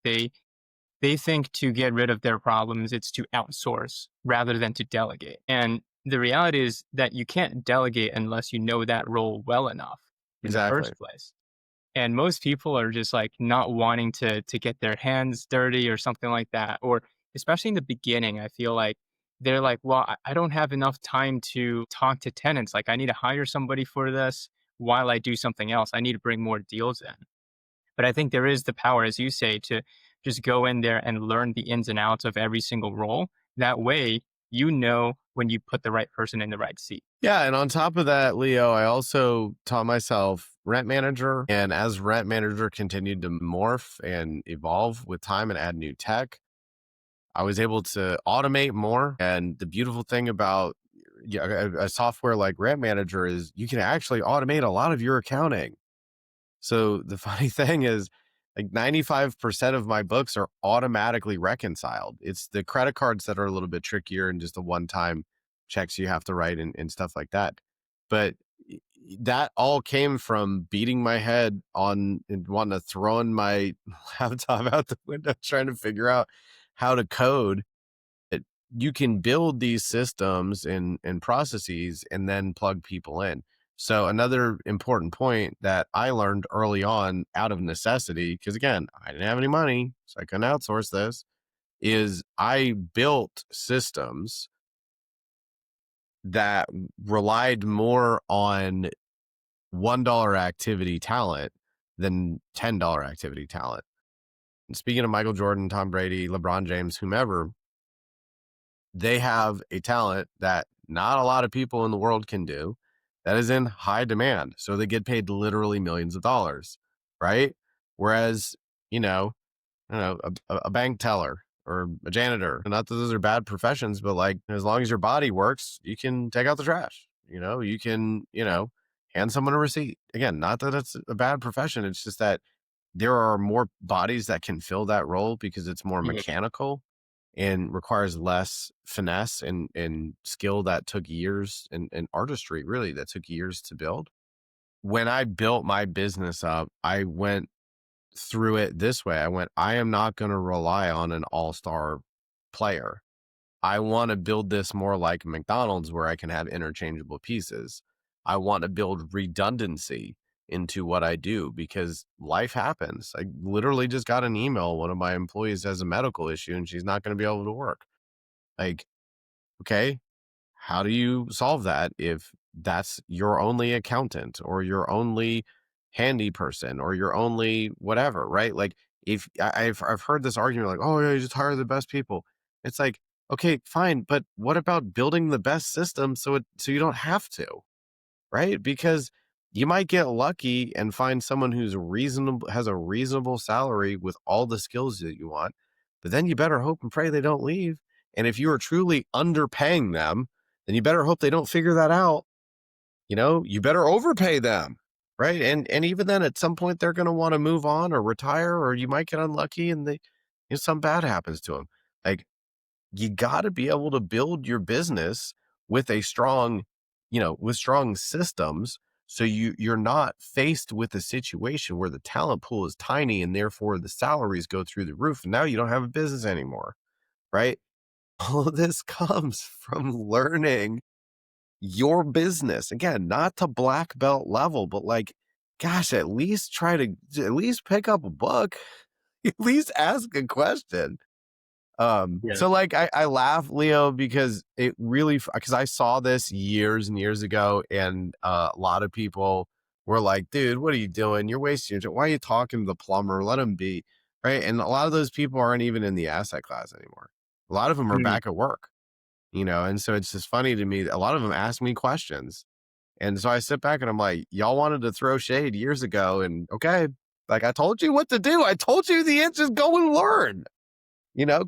They think to get rid of their problems, it's to outsource rather than to delegate. And the reality is that you can't delegate unless you know that role well enough in the Exactly. first place. And most people are just like not wanting to get their hands dirty or something like that. Or especially in the beginning, I feel like they're like, well, I don't have enough time to talk to tenants. Like I need to hire somebody for this while I do something else. I need to bring more deals in. But I think there is the power, as you say, to just go in there and learn the ins and outs of every single role. That way, you know when you put the right person in the right seat. Yeah. And on top of that, Leo, I also taught myself rent manager. And as rent manager continued to morph and evolve with time and add new tech, I was able to automate more. And the beautiful thing about a software like Rent Manager is you can actually automate a lot of your accounting. So the funny thing is, like 95% of my books are automatically reconciled. It's the credit cards that are a little bit trickier and just the one-time checks you have to write and stuff like that. But that all came from beating my head on and wanting to throw my laptop out the window, trying to figure out how to code. You can build these systems and processes and then plug people in. So another important point that I learned early on out of necessity, because again, I didn't have any money, so I couldn't outsource this, is I built systems that relied more on $1 activity talent than $10 activity talent. And speaking of Michael Jordan, Tom Brady, LeBron James, whomever, they have a talent that not a lot of people in the world can do that is in high demand. So they get paid literally millions of dollars, right? Whereas, you know, I don't know, a bank teller or a janitor, not that those are bad professions, but like as long as your body works, you can take out the trash, you can, hand someone a receipt. Again, not that it's a bad profession. It's just that there are more bodies that can fill that role because it's more Mhm. mechanical and requires less finesse and skill that took years and artistry really that took years to build. When I built my business up, I went through it this way. I am not going to rely on an all-star player. I want to build this more like McDonald's where I can have interchangeable pieces. I want to build redundancy into what I do because life happens. I literally just got an email. One of my employees has a medical issue and she's not going to be able to work. Like, okay, how do you solve that if that's your only accountant or your only handy person or your only whatever, right? Like if I've heard this argument like, oh yeah, you just hire the best people. It's like, okay, fine, but what about building the best system so you don't have to, right? Because you might get lucky and find someone who's reasonable, has a reasonable salary with all the skills that you want, but then you better hope and pray they don't leave. And if you are truly underpaying them, then you better hope they don't figure that out. You better overpay them, right? And even then, at some point, they're going to want to move on or retire, or you might get unlucky and something bad happens to them. Like you got to be able to build your business with a strong, with strong systems. So you're not faced with a situation where the talent pool is tiny and therefore the salaries go through the roof. And now you don't have a business anymore, right? All of this comes from learning your business. Again, not to black belt level, but like, gosh, at least try to at least pick up a book, at least ask a question. Yeah. So like I laugh, Leo, because it really, because I saw this years and years ago, and a lot of people were like, dude, what are you doing? You're wasting your time. Why are you talking to the plumber? Let him be. Right. And a lot of those people aren't even in the asset class anymore. A lot of them are Mhm. back at work, and so it's just funny to me. A lot of them ask me questions. And so I sit back and I'm like, y'all wanted to throw shade years ago. And okay, like I told you what to do. I told you the answer is go and learn.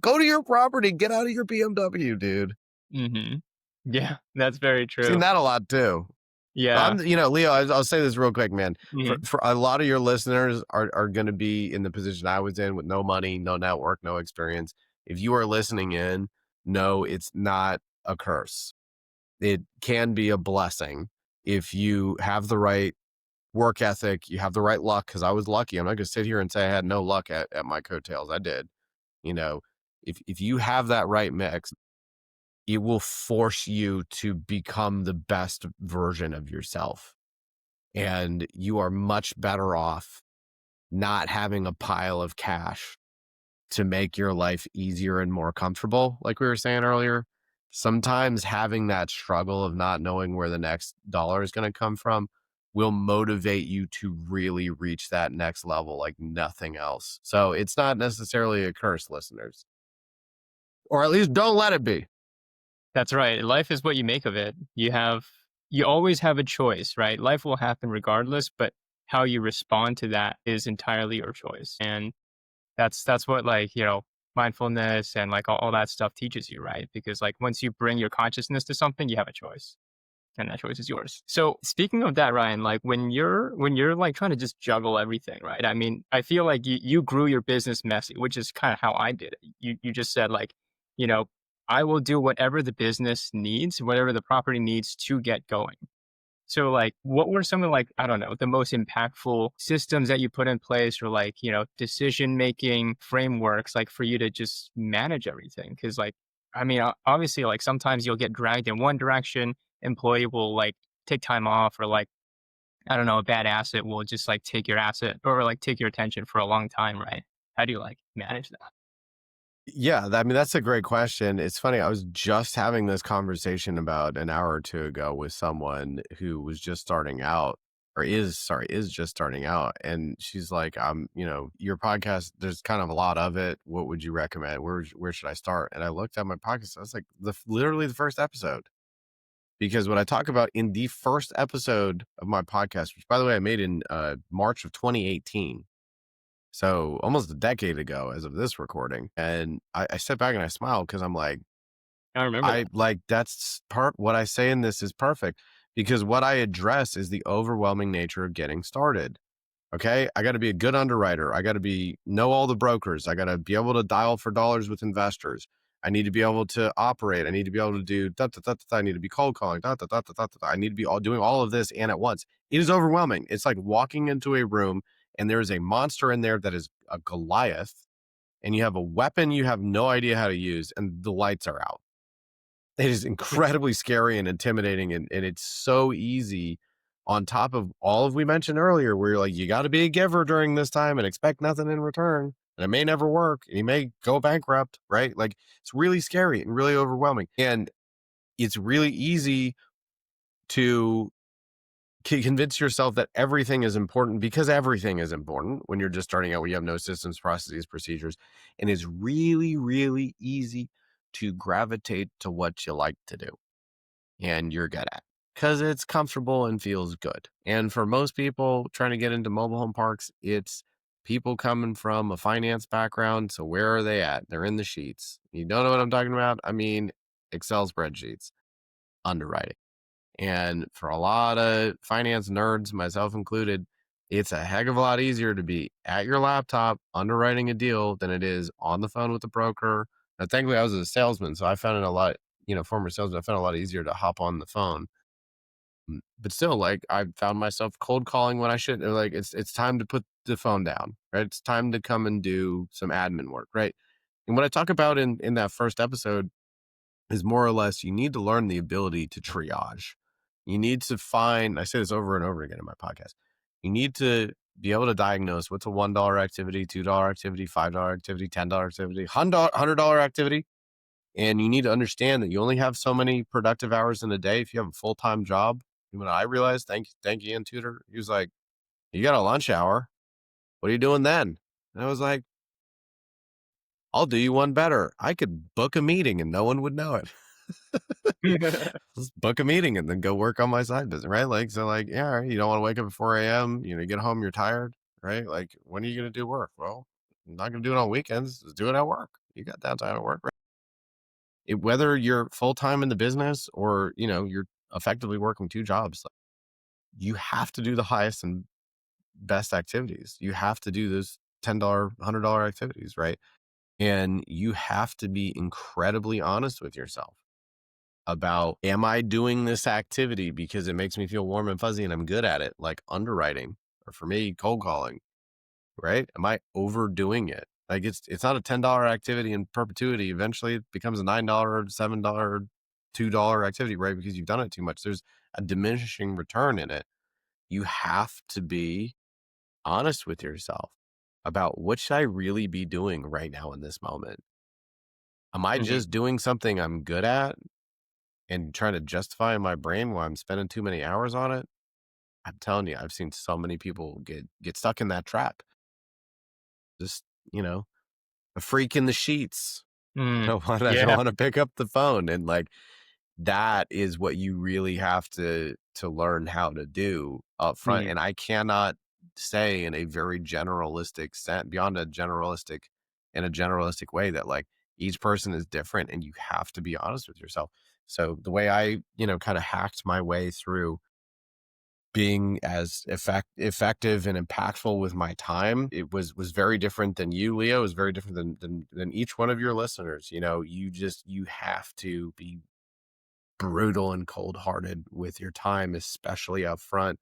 Go to your property, get out of your BMW, dude. Mhm. Yeah, that's very I've seen true. that a lot too. But Yeah. Leo, I'll say this real quick, man. For, Mhm. for a lot of your listeners are going to be in the position I was in with no money, no network, no experience. If you are listening in, no, it's not a curse. It can be a blessing if you have the right work ethic, you have the right luck. Because I was lucky. I'm not going to sit here and say I had no luck at my coattails. I did. You know, if you have that right mix, it will force you to become the best version of yourself. And you are much better off not having a pile of cash to make your life easier and more comfortable. Like we were saying earlier, sometimes having that struggle of not knowing where the next dollar is going to come from will motivate you to really reach that next level like nothing else. So it's not necessarily a curse, listeners, or at least don't let it be. That's right. Life is what you make of it. You always have a choice, right? Life will happen regardless, but how you respond to that is entirely your choice. And that's what, like, mindfulness and like all that stuff teaches you, right? Because like once you bring your consciousness to something, you have a choice. And that choice is yours. So speaking of that, Ryan, like when you're like trying to just juggle everything, right? I mean, I feel like you grew your business messy, which is kind of how I did it. You just said like, you know, I will do whatever the business needs, whatever the property needs to get going. So like what were some of like, I don't know, the most impactful systems that you put in place or like, decision making frameworks like for you to just manage everything? Cause like, I mean, obviously like sometimes you'll get dragged in one direction, employee will like take time off or like, I don't know, a bad asset will just like take your asset or like take your attention for a long time, right? How do you like manage that? Yeah, I mean, that's a great question. It's funny. I was just having this conversation about an hour or two ago with someone who was just starting out or is just starting out. And she's like, your podcast, there's kind of a lot of it. What would you recommend? Where should I start? And I looked at my podcast. I was like, literally the first episode. Because what I talk about in the first episode of my podcast, which by the way, I made in March of 2018. So almost a decade ago as of this recording. And I step back and I smile because I'm like, I remember that. that's what I say in this is perfect because what I address is the overwhelming nature of getting started. Okay. I got to be a good underwriter. I got to know all the brokers. I got to be able to dial for dollars with investors. I need to be able to operate. I need to be able to do da, da, da, da, da. I need to be cold calling. Da, da, da, da, da, da. I need to be doing all of this and at once. It is overwhelming. It's like walking into a room and there is a monster in there that is a Goliath and you have a weapon you have no idea how to use and the lights are out. It is incredibly scary and intimidating and it's so easy on top of all of we mentioned earlier where you're like, you got to be a giver during this time and expect nothing in return. And it may never work. And you may go bankrupt, right? Like it's really scary and really overwhelming. And it's really easy to convince yourself that everything is important because everything is important when you're just starting out, where you have no systems, processes, procedures. And it's really, really easy to gravitate to what you like to do and you're good at because it's comfortable and feels good. And for most people trying to get into mobile home parks, it's people coming from a finance background. So where are they at? They're in the sheets. You don't know what I'm talking about? I mean, Excel spreadsheets, underwriting. And for a lot of finance nerds, myself included, it's a heck of a lot easier to be at your laptop underwriting a deal than it is on the phone with the broker. Now, thankfully, I was a salesman, so I found it a lot, former salesman, I found it a lot easier to hop on the phone. But still, like I found myself cold calling when I should. Like it's time to put the phone down, right? It's time to come and do some admin work, right? And what I talk about in that first episode is more or less you need to learn the ability to triage. You need to find, I say this over and over again in my podcast, you need to be able to diagnose what's a $1 activity, $2 activity, $5 activity, $10 activity, $100 activity. And you need to understand that you only have so many productive hours in a day if you have a full-time job. And when I realized, thank you, Ian Tudor, he was like, you got a lunch hour. What are you doing then? And I was like, I'll do you one better. I could book a meeting and no one would know it. Let's book a meeting and then go work on my side business, right? Like, so like, yeah, right, you don't want to wake up at 4 a.m., you get home, you're tired, right? Like, when are you going to do work? Well, I'm not going to do it on weekends. Just do it at work. You got downtime at work, right? Whether you're full-time in the business or, you're effectively working two jobs, like, you have to do the highest and best activities. You have to do those $10, $100 activities, right? And you have to be incredibly honest with yourself about, am I doing this activity because it makes me feel warm and fuzzy and I'm good at it, like underwriting, or for me, cold calling, right? Am I overdoing it? Like it's not a $10 activity in perpetuity. Eventually it becomes a $9, $7, $2 activity, right? Because you've done it too much. There's a diminishing return in it. You have to be honest with yourself about what should I really be doing right now in this moment? Am I Mhm. just doing something I'm good at and trying to justify in my brain why I'm spending too many hours on it? I'm telling you, I've seen so many people get stuck in that trap. Just, you know, a freak in the sheets. Mm. I don't Yeah. want to pick up the phone. And like that is what you really have to learn how to do up front. Mhm. And I cannot say in a very generalistic sense, beyond a generalistic way, that like each person is different and you have to be honest with yourself. So the way I, kind of hacked my way through being as effective and impactful with my time, it was very different than you, Leo. It was very different than each one of your listeners. You have to be brutal and cold hearted with your time, especially up front,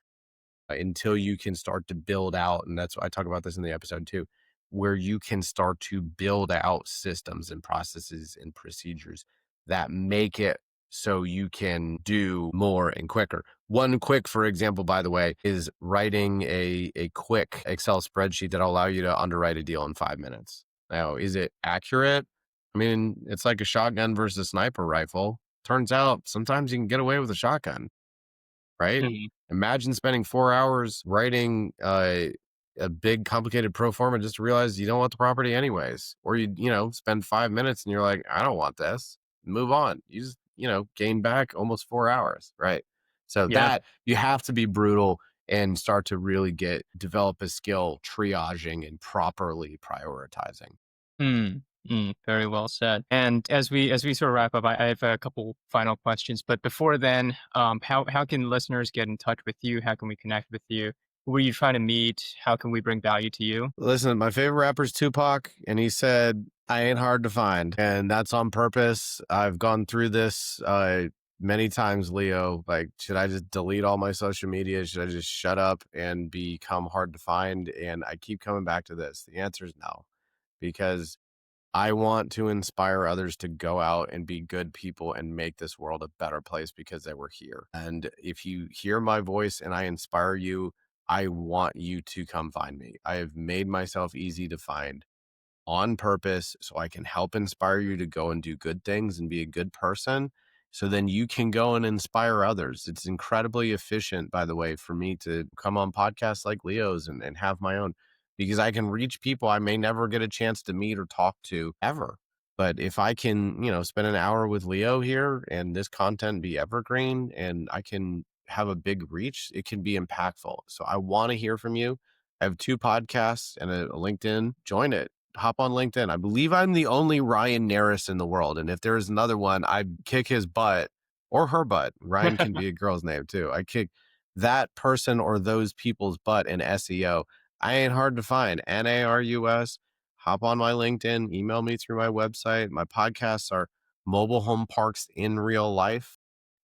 until you can start to build out. And that's why I talk about this in the episode too, where you can start to build out systems and processes and procedures that make it so you can do more and quicker. One quick, for example, by the way, is writing a quick Excel spreadsheet that'll allow you to underwrite a deal in 5 minutes. Now, is it accurate? I mean, it's like a shotgun versus sniper rifle. Turns out sometimes you can get away with a shotgun, right? Mhm. Imagine spending 4 hours writing a big complicated pro forma just to realize you don't want the property anyways. Or spend 5 minutes and you're like, I don't want this. Move on. You just, gain back almost 4 hours, right? So Yeah. that you have to be brutal and start to really develop a skill triaging and properly prioritizing. Mm. Mm. Very well said. And as we sort of wrap up, I have a couple final questions. But before then, how can listeners get in touch with you? How can we connect with you? Who are you trying to meet? How can we bring value to you? Listen, my favorite rapper is Tupac, and he said, I ain't hard to find. And that's on purpose. I've gone through this many times, Leo. Like, should I just delete all my social media? Should I just shut up and become hard to find? And I keep coming back to this. The answer is no, because I want to inspire others to go out and be good people and make this world a better place because they were here. And if you hear my voice and I inspire you, I want you to come find me. I have made myself easy to find on purpose so I can help inspire you to go and do good things and be a good person. So then you can go and inspire others. It's incredibly efficient, by the way, for me to come on podcasts like Leo's and have my own, because I can reach people I may never get a chance to meet or talk to ever. But if I can, spend an hour with Leo here and this content be evergreen and I can have a big reach, it can be impactful. So I want to hear from you. I have 2 podcasts and a LinkedIn. Join it. Hop on LinkedIn. I believe I'm the only Ryan Narus in the world. And if there is another one, I'd kick his butt or her butt. Ryan can be a girl's name too. I kick that person or those people's butt in SEO. I ain't hard to find. NARUS. Hop on my LinkedIn, email me through my website. My podcasts are Mobile Home Parks in Real Life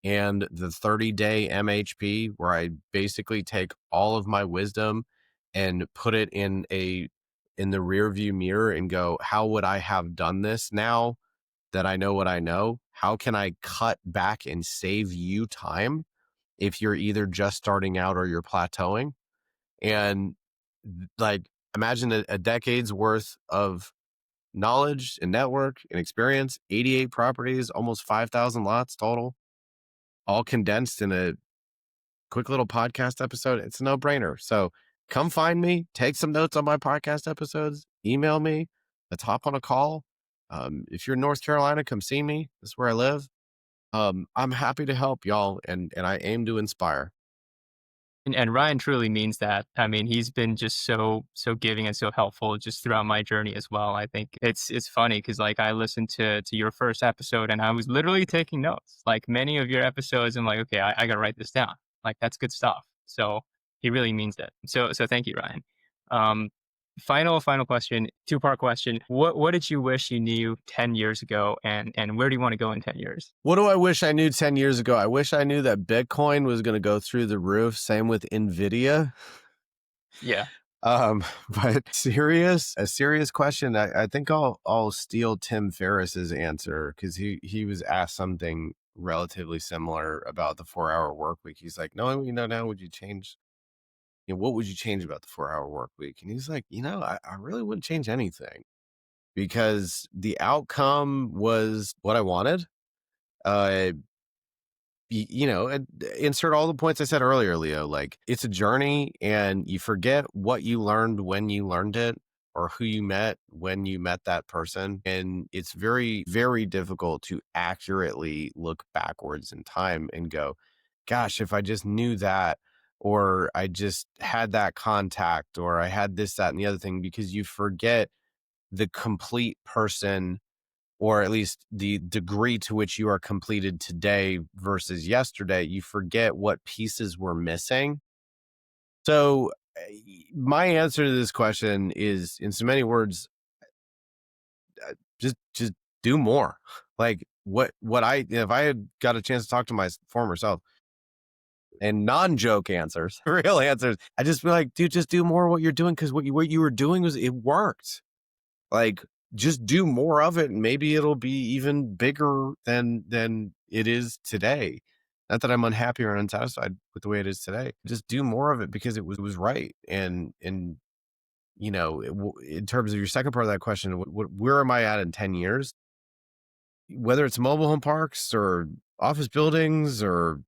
and the 30-day MHP, where I basically take all of my wisdom and put it in the rear view mirror and go, how would I have done this now that I know what I know? How can I cut back and save you time if you're either just starting out or you're plateauing? And like, imagine a decade's worth of knowledge and network and experience, 88 properties, almost 5,000 lots total, all condensed in a quick little podcast episode. It's a no brainer. So come find me, take some notes on my podcast episodes, email me, let's hop on a call. If you're in North Carolina, come see me. This is where I live. I'm happy to help y'all, and I aim to inspire. And Ryan truly means that. I mean, he's been just so giving and so helpful just throughout my journey as well. I think it's funny because like I listened to your first episode and I was literally taking notes. Like many of your episodes, I'm like, okay, I gotta write this down. Like that's good stuff. So he really means that. So thank you, Ryan. Um, final question, two-part question. What did you wish you knew 10 years ago, and where do you want to go in 10 years? What do I wish I knew 10 years ago? I wish I knew that Bitcoin was going to go through the roof. Same with NVIDIA. Yeah. But a serious question. I think I'll steal Tim Ferriss's answer because he was asked something relatively similar about the 4 hour work week. He's like, knowing what you know now, would you change? What would you change about the 4 hour work week? And he's like, I really wouldn't change anything because the outcome was what I wanted. Uh, and insert all the points I said earlier, Leo. Like, it's a journey and you forget what you learned when you learned it or who you met when you met that person. And it's very, very difficult to accurately look backwards in time and go, gosh, if I just knew that, or I just had that contact, or I had this, that, and the other thing, because you forget the complete person, or at least the degree to which you are completed today versus yesterday. You forget what pieces were missing. So my answer to this question is, in so many words, just do more. Like if I had got a chance to talk to my former self, and non-joke answers, real answers, I just be like, dude, just do more of what you're doing, because what you were doing it worked. Like, just do more of it, and maybe it'll be even bigger than it is today. Not that I'm unhappy or unsatisfied with the way it is today. Just do more of it because it was right. And in terms of your second part of that question, where am I at in 10 years? Whether it's mobile home parks or office buildings or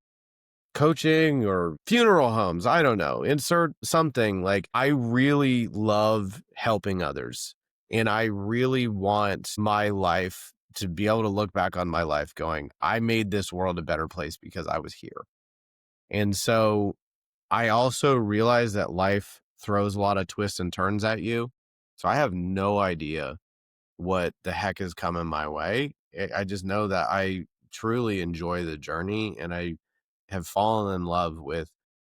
coaching or funeral homes, I don't know, insert something. Like, I really love helping others, and I really want my life to be able to look back on my life going, I made this world a better place because I was here. And so I also realize that life throws a lot of twists and turns at you. So I have no idea what the heck is coming my way. I just know that I truly enjoy the journey, and I have fallen in love with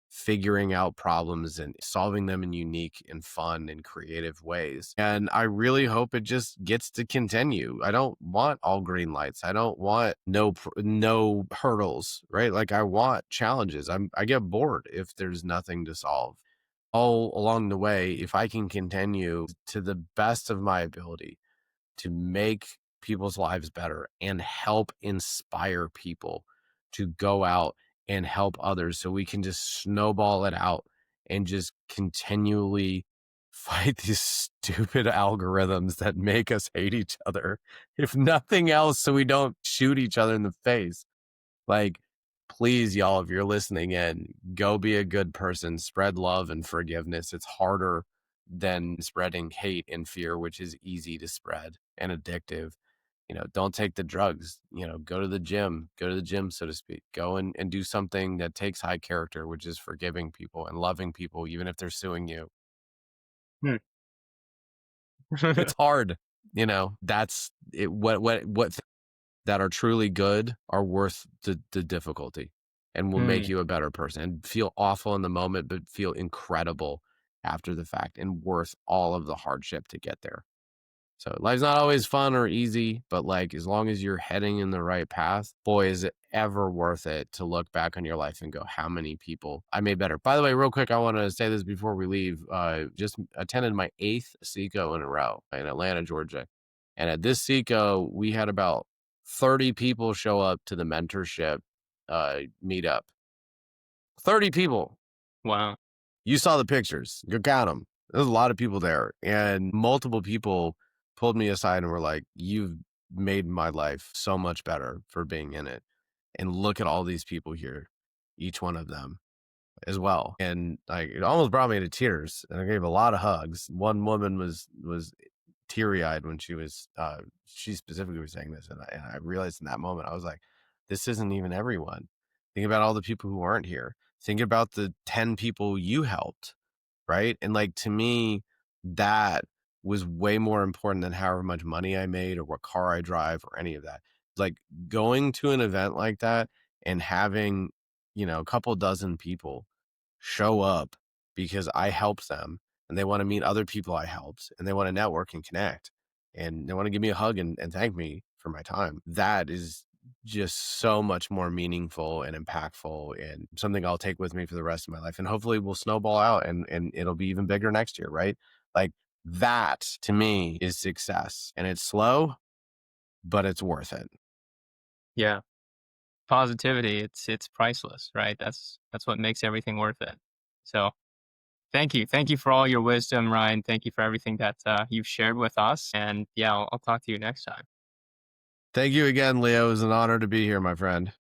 figuring out problems and solving them in unique and fun and creative ways. And I really hope it just gets to continue. I don't want all green lights. I don't want no hurdles, right? Like, I want challenges. I get bored if there's nothing to solve. All along the way, if I can continue to the best of my ability to make people's lives better and help inspire people to go out and help others, so we can just snowball it out and just continually fight these stupid algorithms that make us hate each other, if nothing else, so we don't shoot each other in the face. Like, please, y'all, if you're listening in, go be a good person, spread love and forgiveness. It's harder than spreading hate and fear, which is easy to spread and addictive. Don't take the drugs, go to the gym, so to speak, go and do something that takes high character, which is forgiving people and loving people, even if they're suing you. Hmm. It's hard, that's it. What that are truly good are worth the difficulty and will make Hmm. you a better person, and feel awful in the moment, but feel incredible after the fact, and worth all of the hardship to get there. So life's not always fun or easy, but like, as long as you're heading in the right path, boy, is it ever worth it to look back on your life and go, how many people I made better. By the way, real quick, I want to say this before we leave. Just attended my 8th SECO in a row in Atlanta, Georgia. And at this SECO, we had about 30 people show up to the mentorship meetup. 30 people. Wow. You saw the pictures. You count them. There's a lot of people there, and multiple people pulled me aside and were like, you've made my life so much better for being in it. And look at all these people here, each one of them as well. And like, it almost brought me to tears. And I gave a lot of hugs. One woman was teary-eyed when she specifically was saying this. And I realized in that moment, I was like, this isn't even everyone. Think about all the people who aren't here. Think about the 10 people you helped, right? And like, to me, that was way more important than however much money I made or what car I drive or any of that. Like, going to an event like that and having, a couple dozen people show up because I helped them, and they want to meet other people I helped, and they want to network and connect, and they want to give me a hug and thank me for my time. That is just so much more meaningful and impactful, and something I'll take with me for the rest of my life. And hopefully will snowball out and it'll be even bigger next year, right? Like that to me is success. And it's slow, but it's worth it. Yeah. Positivity, it's priceless, right? That's what makes everything worth it. So thank you for all your wisdom, Ryan. Thank you for everything that you've shared with us. And yeah, I'll talk to you next time. Thank you again, Leo. It was an honor to be here, my friend.